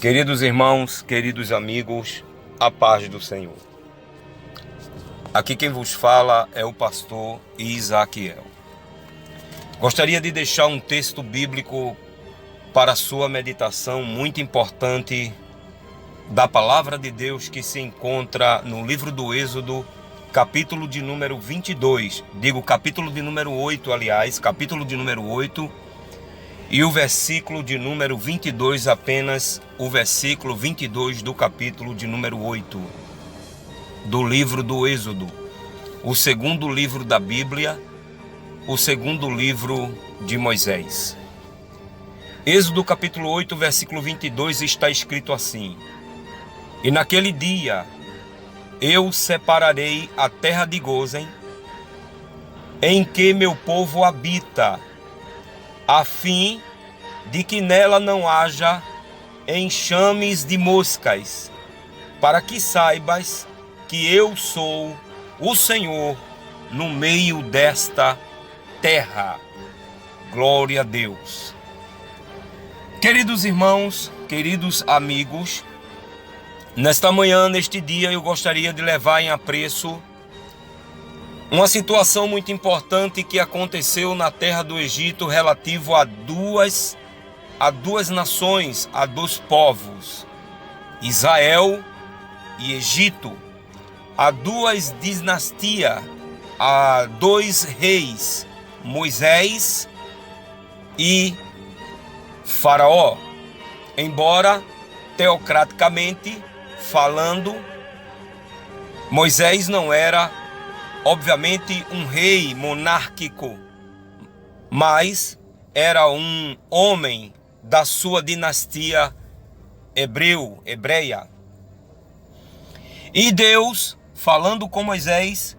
Queridos irmãos, queridos amigos, a paz do Senhor. Aqui quem vos fala é o pastor Isaquiel. Gostaria de deixar um texto bíblico para a sua meditação muito importante da palavra de Deus que se encontra no livro do Êxodo, capítulo de número 22. Capítulo de número 8, capítulo de número 8. E o versículo de número 22, apenas o versículo 22 do capítulo de número 8 do livro do Êxodo, o segundo livro da Bíblia, o segundo livro de Moisés. Êxodo capítulo 8, versículo 22 está escrito assim: E naquele dia eu separarei a terra de Gósen, em que meu povo habita, a fim de que nela não haja enxames de moscas, para que saibas que eu sou o Senhor no meio desta terra. Glória a Deus. Queridos irmãos, queridos amigos, nesta manhã, neste dia, eu gostaria de levar em apreço uma situação muito importante que aconteceu na terra do Egito relativo a duas nações, a dois povos, Israel e Egito, a duas dinastias, a dois reis, Moisés e Faraó. Embora teocraticamente falando, Moisés não era obviamente um rei monárquico, mas era um homem da sua dinastia hebreia. E Deus, falando com Moisés,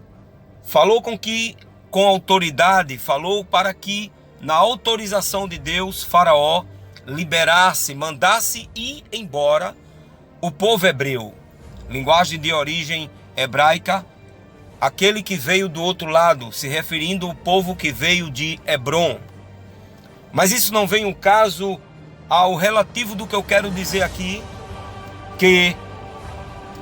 falou com autoridade, falou para que, na autorização de Deus, Faraó liberasse, mandasse ir embora o povo hebreu, linguagem de origem hebraica, aquele que veio do outro lado, se referindo ao povo que veio de Hebrom. Mas isso não vem um caso ao relativo do que eu quero dizer aqui, que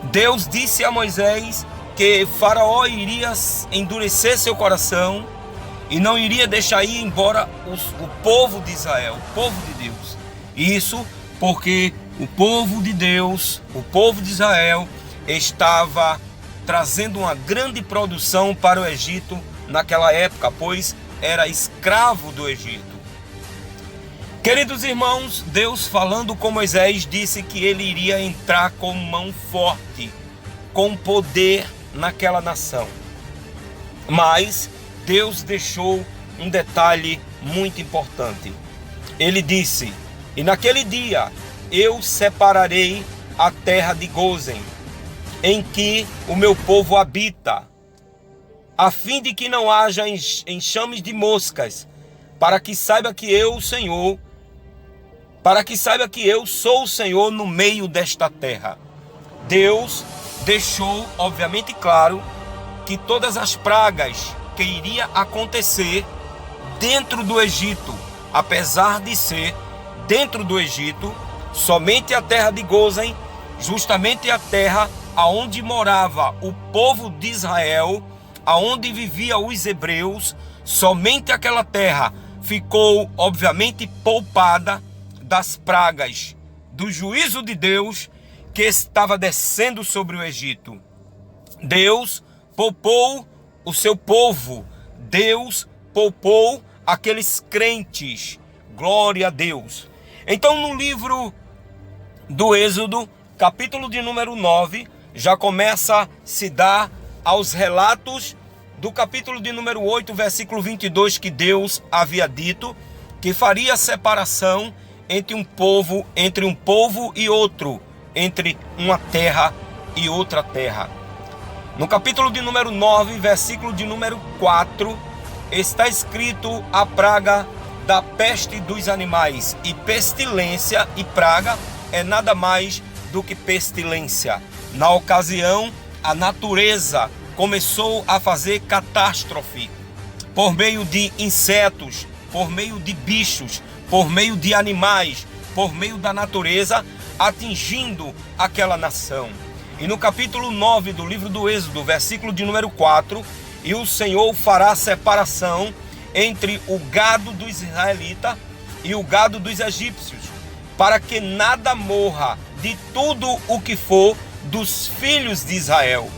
Deus disse a Moisés que Faraó iria endurecer seu coração e não iria deixar ir embora o povo de Israel, o povo de Deus. Isso porque o povo de Deus, o povo de Israel, estava trazendo uma grande produção para o Egito naquela época, pois era escravo do Egito. Queridos irmãos, Deus, falando com Moisés, disse que ele iria entrar com mão forte, com poder naquela nação. Mas Deus deixou um detalhe muito importante. Ele disse: E naquele dia eu separarei a terra de Gósen, em que o meu povo habita, a fim de que não haja enxames de moscas, para que saiba que eu, Senhor, sou o Senhor no meio desta terra. Deus deixou, obviamente, claro, que todas as pragas que iria acontecer dentro do Egito, apesar de ser dentro do Egito, somente a terra de Gósen, justamente a terra aonde morava o povo de Israel, aonde viviam os hebreus, somente aquela terra ficou, obviamente, poupada das pragas, do juízo de Deus que estava descendo sobre o Egito. Deus poupou o seu povo, Deus poupou aqueles crentes. Glória a Deus. Então, no livro do Êxodo, capítulo de número 9, já começa a se dar aos relatos do capítulo de número 8, versículo 22, que Deus havia dito que faria separação entre um povo e outro, entre uma terra e outra terra. No capítulo de número 9, versículo de número 4, está escrito a praga da peste dos animais. E pestilência e praga é nada mais do que pestilência. Na ocasião, a natureza começou a fazer catástrofe por meio de insetos, por meio de bichos, por meio de animais, por meio da natureza. atingindo aquela nação. E no capítulo 9 do livro do Êxodo, versículo de número 4, e o Senhor fará separação entre o gado dos israelitas e o gado dos egípcios, para que nada morra de tudo o que for dos filhos de Israel.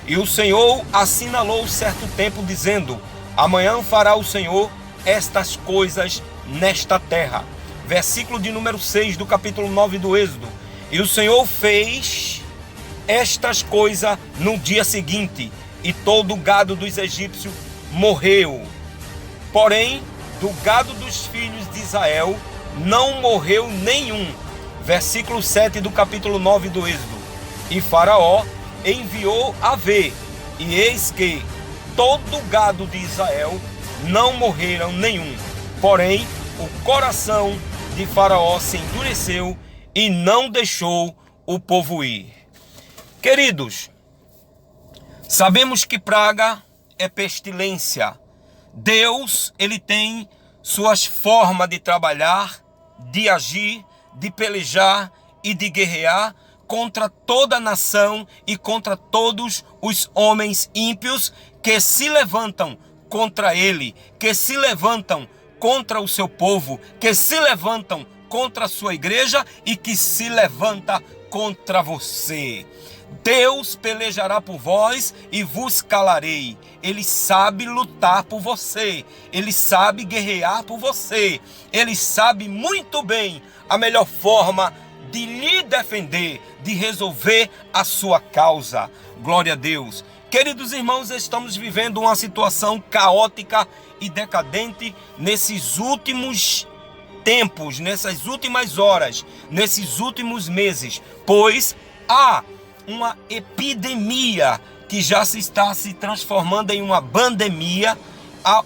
E o Senhor assinalou certo tempo, dizendo: amanhã fará o Senhor estas coisas nesta terra. Versículo de número 6 do capítulo 9 do Êxodo. E o Senhor fez estas coisas no dia seguinte, e todo o gado dos egípcios morreu. Porém, do gado dos filhos de Israel não morreu nenhum. Versículo 7 do capítulo 9 do Êxodo. E Faraó enviou a ver, e eis que todo o gado de Israel não morreram nenhum. Porém, o coração de Faraó se endureceu e não deixou o povo ir. Queridos, sabemos que praga é pestilência. Deus, ele tem suas formas de trabalhar, de agir, de pelejar e de guerrear contra toda nação e contra todos os homens ímpios que se levantam contra ele, que se levantam contra o seu povo, que se levantam contra a sua igreja e que se levanta contra você. Deus pelejará por vós e vos calarei. Ele sabe lutar por você, ele sabe guerrear por você, ele sabe muito bem a melhor forma de lhe defender, de resolver a sua causa. Glória a Deus. Queridos irmãos, estamos vivendo uma situação caótica e decadente nesses últimos tempos, nessas últimas horas, nesses últimos meses, pois há uma epidemia que já se está se transformando em uma pandemia,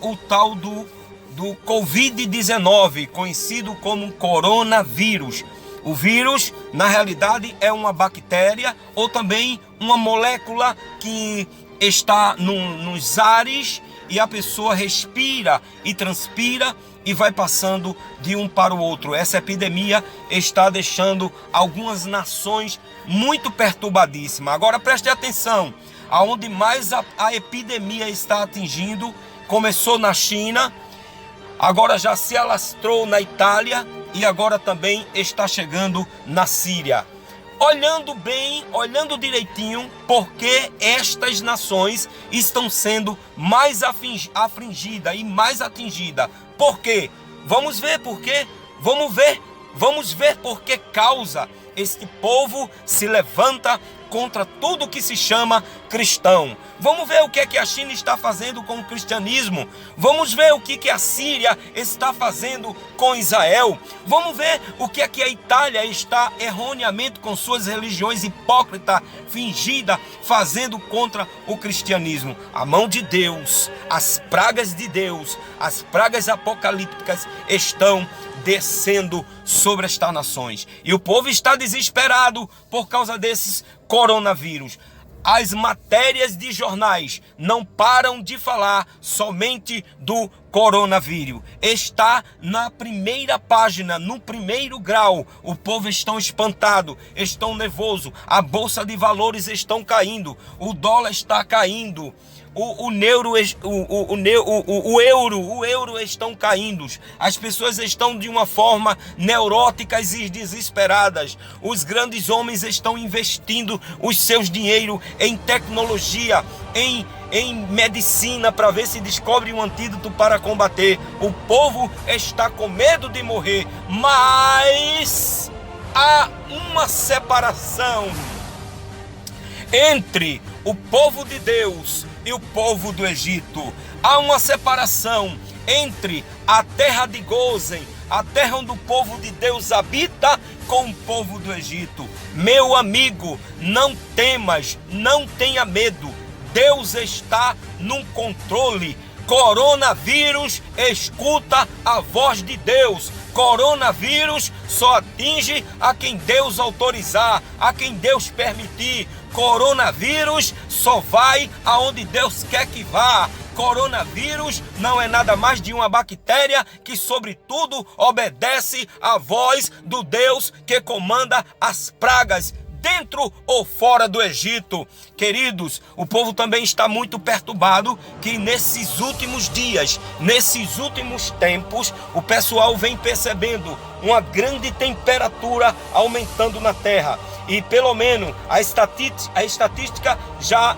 o tal do Covid-19, conhecido como coronavírus. O vírus, na realidade, é uma bactéria ou também uma molécula que está nos ares e a pessoa respira e transpira e vai passando de um para o outro. Essa epidemia está deixando algumas nações muito perturbadíssimas. Agora preste atenção, aonde mais a epidemia está atingindo, começou na China, agora já se alastrou na Itália e agora também está chegando na Síria. Olhando bem, olhando direitinho, porque estas nações estão sendo mais afligidas e mais atingidas. Por quê? Vamos ver por quê? Vamos ver por que causa este povo se levanta contra tudo que se chama cristão. Vamos ver o que é que a China está fazendo com o cristianismo. Vamos ver o que a Síria está fazendo com Israel. Vamos ver o que é que a Itália está erroneamente com suas religiões hipócritas, fingidas, fazendo contra o cristianismo. A mão de Deus, as pragas de Deus, as pragas apocalípticas estão descendo sobre estas nações. E o povo está desesperado por causa desses coronavírus. As matérias de jornais não param de falar somente do coronavírus. Está na primeira página, no primeiro grau. O povo está espantado, estão nervoso. A bolsa de valores estão caindo, o dólar está caindo. O euro estão caindo. As pessoas estão de uma forma neuróticas e desesperadas. Os grandes homens estão investindo os seus dinheiros em tecnologia, em medicina, para ver se descobre um antídoto para combater. O povo está com medo de morrer, mas há uma separação entre o povo de Deus e o povo do Egito. Há uma separação entre a terra de Gósen, a terra onde o povo de Deus habita, com o povo do Egito. Meu amigo, não temas, não tenha medo. Deus está no controle. Coronavírus, escuta a voz de Deus. Coronavírus só atinge a quem Deus autorizar, a quem Deus permitir. Coronavírus só vai aonde Deus quer que vá. Coronavírus não é nada mais de uma bactéria que, sobretudo, obedece à voz do Deus que comanda as pragas, dentro ou fora do Egito. Queridos, o povo também está muito perturbado que nesses últimos dias, nesses últimos tempos, o pessoal vem percebendo uma grande temperatura aumentando na terra. E pelo menos a estatística já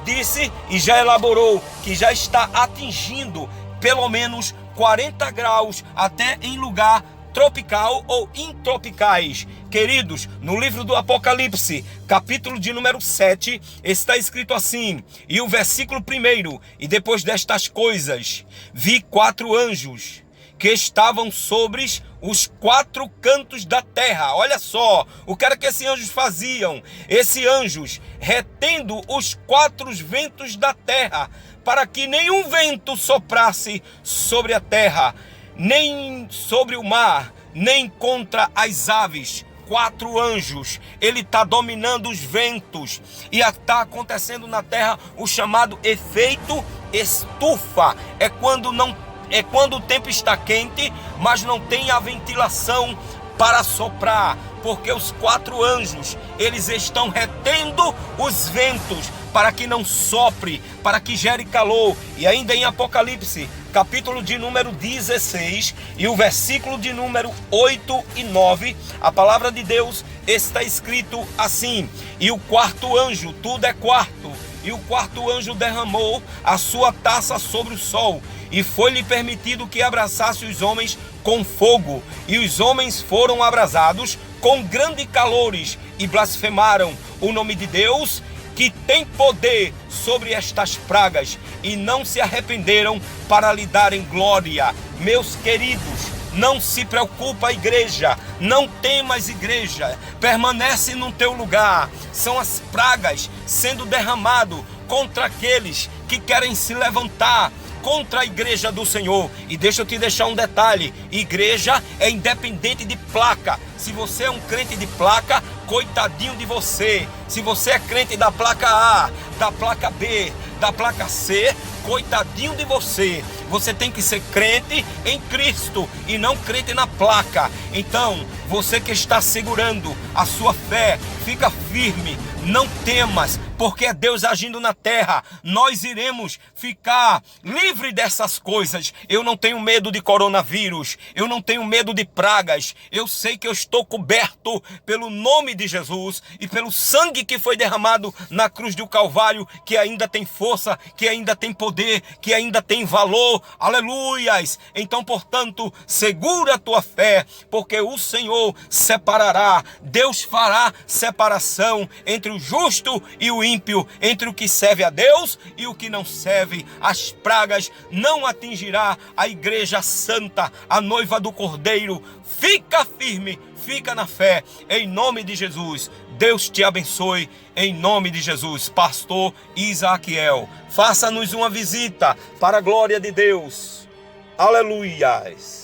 disse e já elaborou que já está atingindo pelo menos 40 graus até em lugar tropical ou intropicais. Queridos, no livro do Apocalipse, capítulo de número 7, está escrito assim, e o versículo 1, e depois destas coisas, vi 4 anjos que estavam sobre os 4 cantos da terra. Olha só, o que era que esses anjos faziam? Esses anjos retendo os 4 ventos da terra, para que nenhum vento soprasse sobre a terra, nem sobre o mar, nem contra as aves. 4 anjos, ele está dominando os ventos, e está acontecendo na terra o chamado efeito estufa. É quando o tempo está quente, mas não tem a ventilação para soprar, porque os 4 anjos, eles estão retendo os ventos para que não sopre, para que gere calor. E ainda em Apocalipse, capítulo de número 16 e o versículo de número 8 e 9, a palavra de Deus está escrito assim: e o 4º anjo, tudo é quarto, e o 4º anjo derramou a sua taça sobre o sol, e foi-lhe permitido que abraçasse os homens com fogo, e os homens foram abrasados com grandes calores, e blasfemaram o nome de Deus, que tem poder sobre estas pragas, e não se arrependeram para lhe darem glória. Meus queridos, não se preocupa, igreja, não temas, igreja, permanece no teu lugar. São as pragas sendo derramado contra aqueles que querem se levantar contra a igreja do Senhor. E deixa eu te deixar um detalhe: igreja é independente de placa. Se você é um crente de placa, coitadinho de você. Se você é crente da placa A, da placa B, da placa C, coitadinho de você. Você tem que ser crente em Cristo e não crente na placa. Então, você que está segurando a sua fé, fica firme, não temas, porque é Deus agindo na terra. Nós iremos ficar livre dessas coisas. Eu não tenho medo de coronavírus, eu não tenho medo de pragas. Eu sei que eu estou coberto pelo nome de Jesus e pelo sangue que foi derramado na cruz do Calvário, que ainda tem força, que ainda tem poder, que ainda tem valor. Aleluias! Então, portanto, segura a tua fé, porque o Senhor separará. Deus fará separação entre o justo e o ímpio, entre o que serve a Deus e o que não serve. As pragas não atingirá a igreja santa, a noiva do Cordeiro. Fica firme, fica na fé, em nome de Jesus. Deus te abençoe, em nome de Jesus. Pastor Isaquiel, faça-nos uma visita para a glória de Deus. Aleluias.